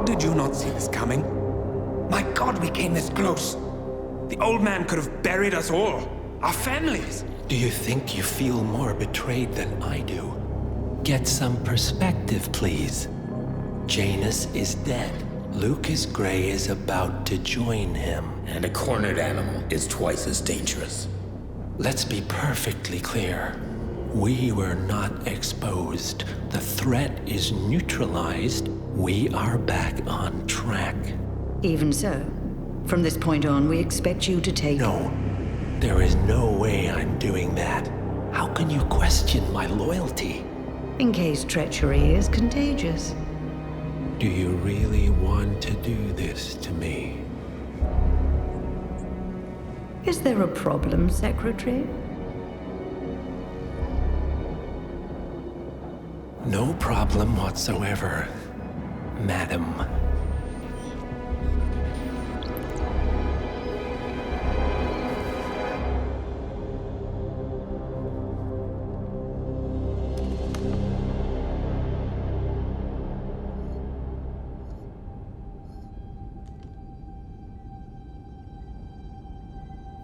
did you not see this coming? My God, we came this close. The old man could have buried us all. Our families. Do you think you feel more betrayed than I do? Get some perspective, please. Janus is dead. Lucas Gray is about to join him. And a cornered animal is twice as dangerous. Let's be perfectly clear. We were not exposed. The threat is neutralized. We are back on track. Even so, from this point on, we expect you to take... No, there is no way I'm doing that. How can you question my loyalty? In case treachery is contagious. Do you really want to do this to me? Is there a problem, Secretary? No problem whatsoever, Madam.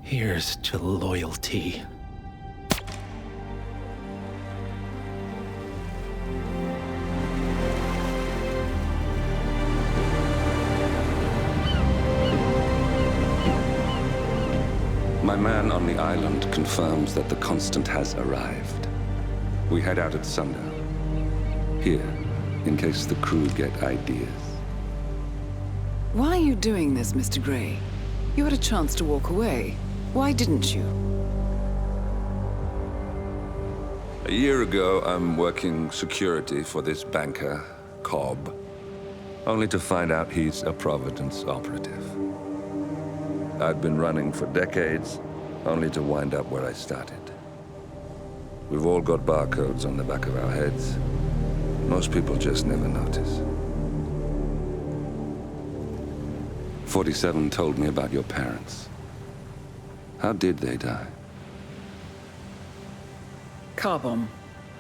Here's to loyalty. My man on the island confirms that the Constant has arrived. We head out at sundown. Here, in case the crew get ideas. Why are you doing this, Mr. Gray? You had a chance to walk away. Why didn't you? A year ago, I'm working security for this banker, Cobb, only to find out he's a Providence operative. I'd been running for decades, only to wind up where I started. We've all got barcodes on the back of our heads. Most people just never notice. 47 told me about your parents. How did they die? Car bomb.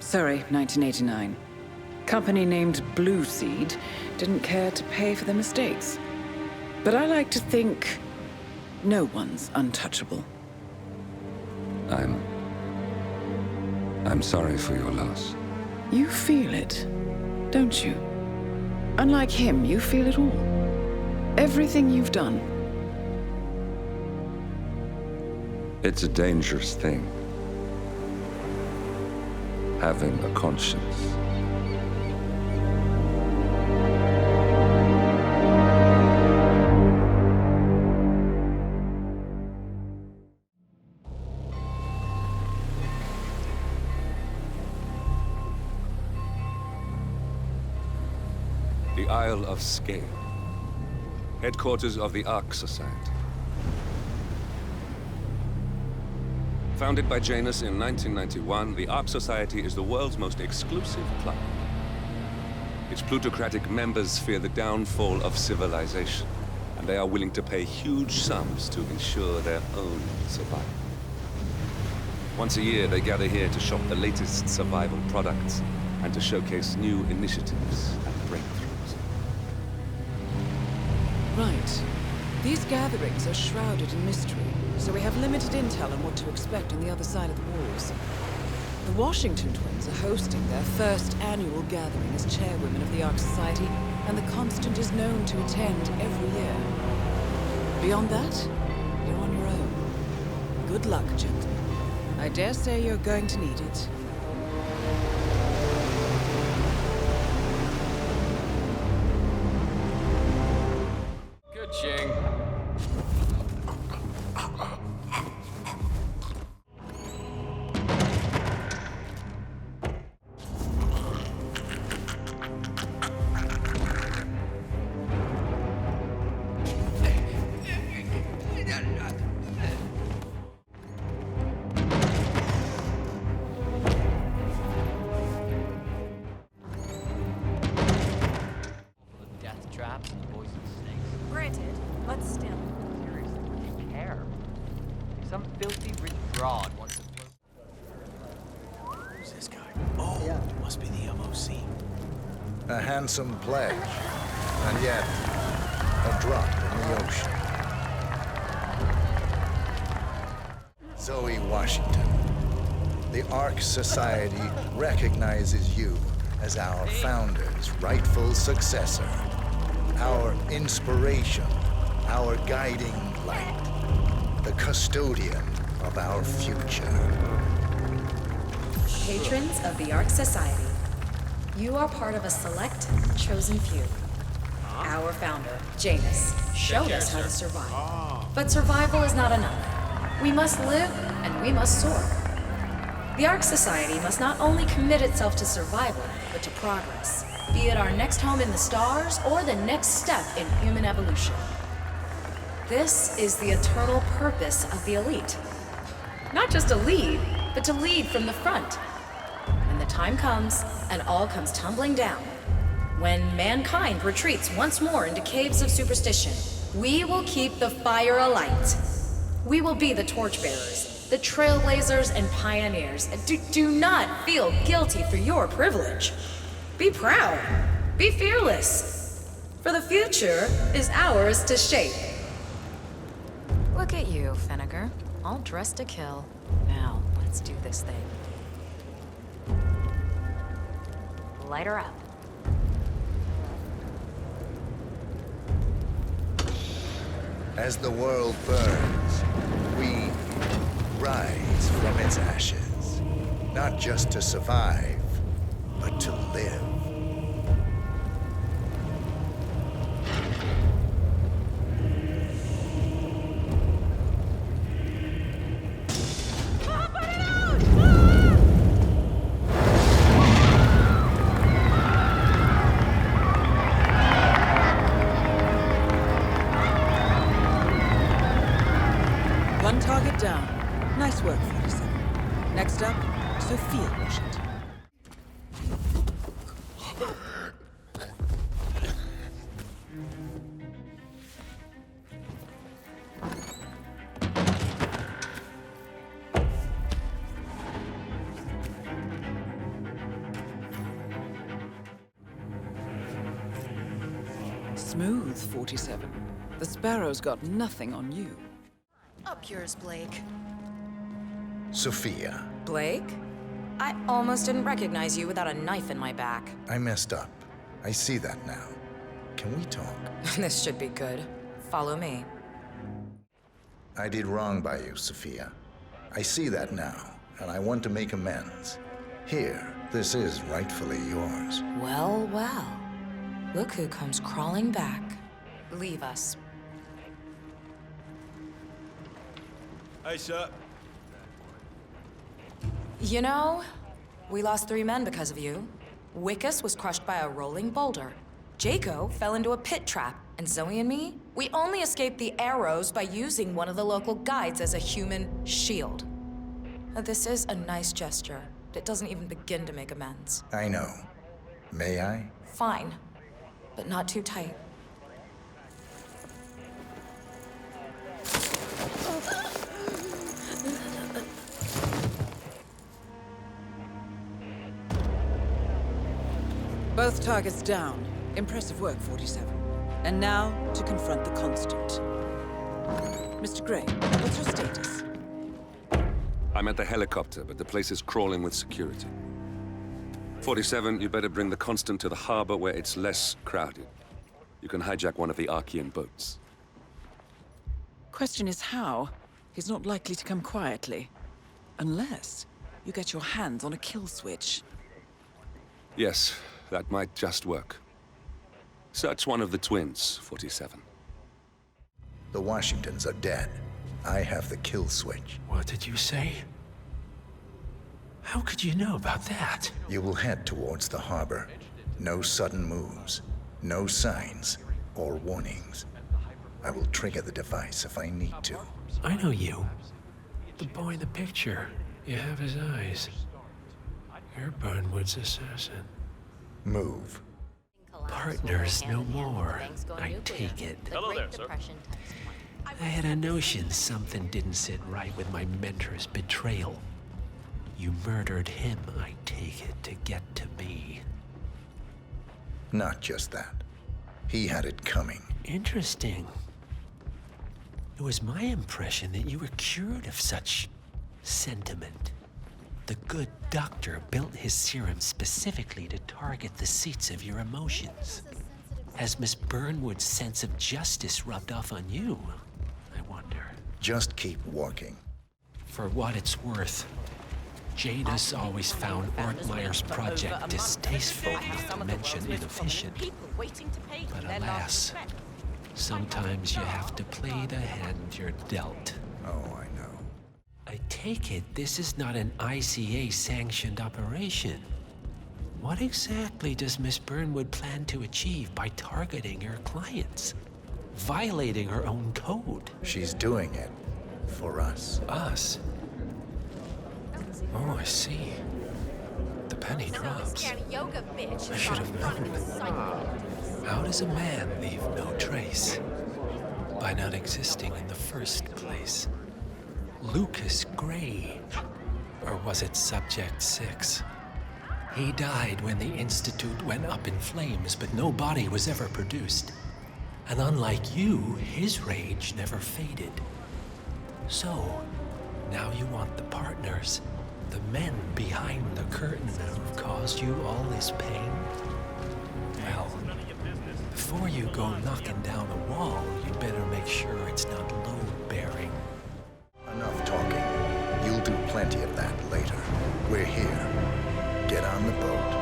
Surrey, 1989. Company named Blue Seed didn't care to pay for their mistakes. But I like to think no one's untouchable. I'm sorry for your loss. You feel it, don't you? Unlike him, you feel it all. Everything you've done. It's a dangerous thing. Having a conscience. The Isle of Sgàil, headquarters of the Ark Society. Founded by Janus in 1991, the Ark Society is the world's most exclusive club. Its plutocratic members fear the downfall of civilization, and they are willing to pay huge sums to ensure their own survival. Once a year, they gather here to shop the latest survival products and to showcase new initiatives and breakthroughs. Right. These gatherings are shrouded in mystery, so we have limited intel on what to expect on the other side of the walls. The Washington twins are hosting their first annual gathering as chairwomen of the Ark Society, and the Constant is known to attend every year. Beyond that, you're on your own. Good luck, gentlemen. I dare say you're going to need it. Good, Ching. Some filthy rich broad wants to float. Who's this guy? Oh, yeah. Must be the MOC. A handsome pledge. And yet, a drop in the ocean. Zoe Washington, the Ark Society recognizes you as our founder's rightful successor, our inspiration, our guiding light, the custodian of our future. Patrons of the Ark Society, you are part of a select, chosen few. Our founder, Janus, showed us how to survive. But survival is not enough. We must live, and we must soar. The Ark Society must not only commit itself to survival, but to progress, be it our next home in the stars or the next step in human evolution. This is the eternal purpose of the elite. Not just to lead, but to lead from the front. When the time comes, and all comes tumbling down, when mankind retreats once more into caves of superstition, we will keep the fire alight. We will be the torchbearers, the trailblazers and pioneers. Do not feel guilty for your privilege. Be proud. Be fearless. For the future is ours to shape. Look at you, Finnegar. All dressed to kill. Now, let's do this thing. Light her up. As the world burns, we rise from its ashes, not just to survive, but to live. One target down. Nice work, 47. Next up, Sophia Washington. Smooth, 47. The Sparrow's got nothing on you. Up yours, Blake. Sophia, Blake? I almost didn't recognize you without a knife in my back. I messed up. I see that now. Can we talk? This should be good. Follow me. I did wrong by you, Sophia. I see that now, and I want to make amends. Here, this is rightfully yours. Well, well. Look who comes crawling back. Leave us. Hey, sir. You know, we lost 3 men because of you. Wickus was crushed by a rolling boulder. Jaco fell into a pit trap. And Zoe and me, we only escaped the arrows by using one of the local guides as a human shield. This is a nice gesture. It doesn't even begin to make amends. I know. May I? Fine, but not too tight. Both targets down. Impressive work, 47. And now, to confront the Constant. Mr. Gray, what's your status? I'm at the helicopter, but the place is crawling with security. 47, you better bring the Constant to the harbor where it's less crowded. You can hijack one of the Archean boats. Question is how? He's not likely to come quietly. Unless you get your hands on a kill switch. Yes, that might just work. Search one of the twins, 47. The Washingtons are dead. I have the kill switch. What did you say? How could you know about that? You will head towards the harbor. No sudden moves, no signs or warnings. I will trigger the device if I need to. I know you. The boy in the picture. You have his eyes. You're Burnwood's assassin. Move. Partners no more, I take it. Hello there, sir. I had a notion something didn't sit right with my mentor's betrayal. You murdered him, I take it, to get to me. Not just that. He had it coming. Interesting. It was my impression that you were cured of such sentiment. The good doctor built his serum specifically to target the seats of your emotions. Has Miss Burnwood's sense of justice rubbed off on you, I wonder? Just keep walking. For what it's worth, Janus always found Ortmeyer's project distasteful, not to mention inefficient. But alas, sometimes you have to play the hand you're dealt. Oh, I know. I take it this is not an ICA-sanctioned operation. What exactly does Miss Burnwood plan to achieve by targeting her clients? Violating her own code? She's doing it for us. Us? Oh, I see. The penny drops. I should have known. How does a man leave no trace? By not existing in the first place. Lucas Gray. Or was it Subject 6? He died when the Institute went up in flames, but no body was ever produced. And unlike you, his rage never faded. So, now you want the partners, the men behind the curtain who've caused you all this pain? Well, before you go knocking down a wall, you'd better make sure it's not load-bearing. Enough talking. You'll do plenty of that later. We're here. Get on the boat.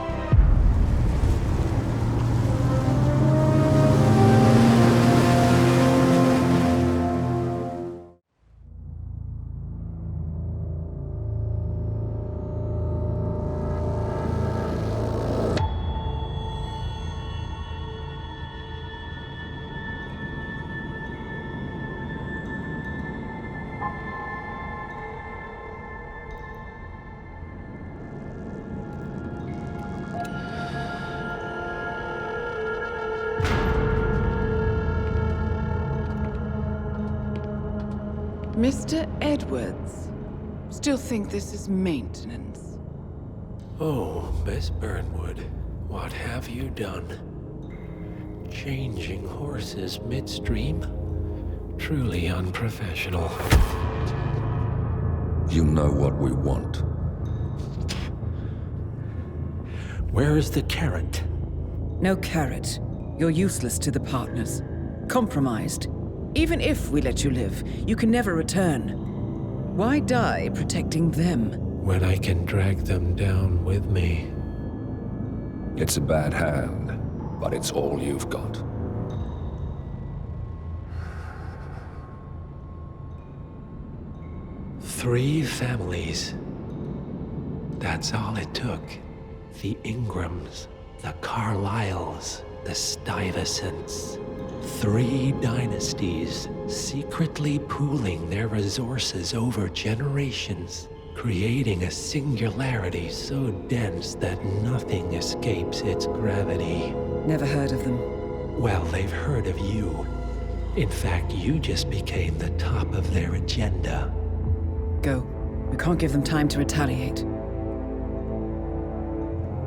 Mr. Edwards, still think this is maintenance? Oh, Miss Burnwood, what have you done? Changing horses midstream? Truly unprofessional. You know what we want. Where is the carrot? No carrot. You're useless to the partners. Compromised. Even if we let you live, you can never return. Why die protecting them? When I can drag them down with me. It's a bad hand, but it's all you've got. Three families. That's all it took. The Ingrams, the Carlyles, the Stuyvesants. 3 dynasties secretly pooling their resources over generations, creating a singularity so dense that nothing escapes its gravity. Never heard of them. Well, they've heard of you. In fact, you just became the top of their agenda. Go. We can't give them time to retaliate.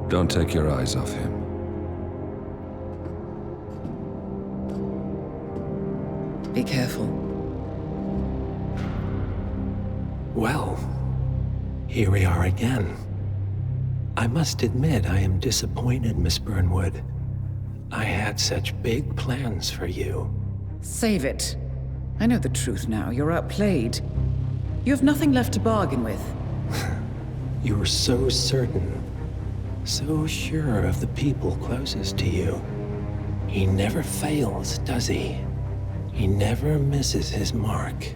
Don't take your eyes off him. Be careful. Well, here we are again. I must admit I am disappointed, Miss Burnwood. I had such big plans for you. Save it. I know the truth now. You're outplayed. You have nothing left to bargain with. You were so certain, so sure of the people closest to you. He never fails, does he? He never misses his mark.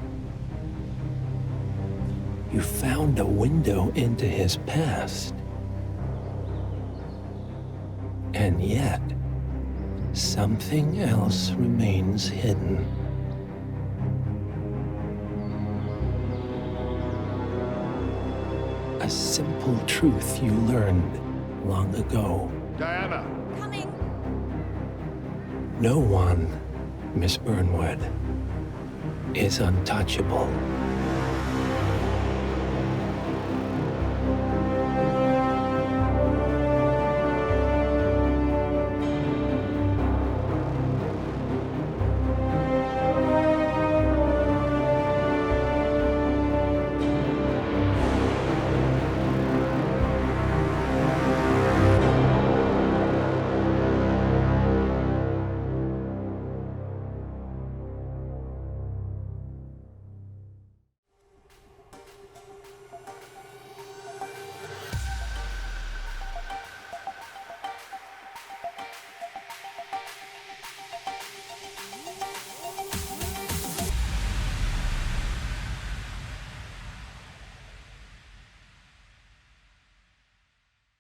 You found a window into his past. And yet, something else remains hidden. A simple truth you learned long ago. Diana! Coming! No one, Miss Burnwood, is untouchable.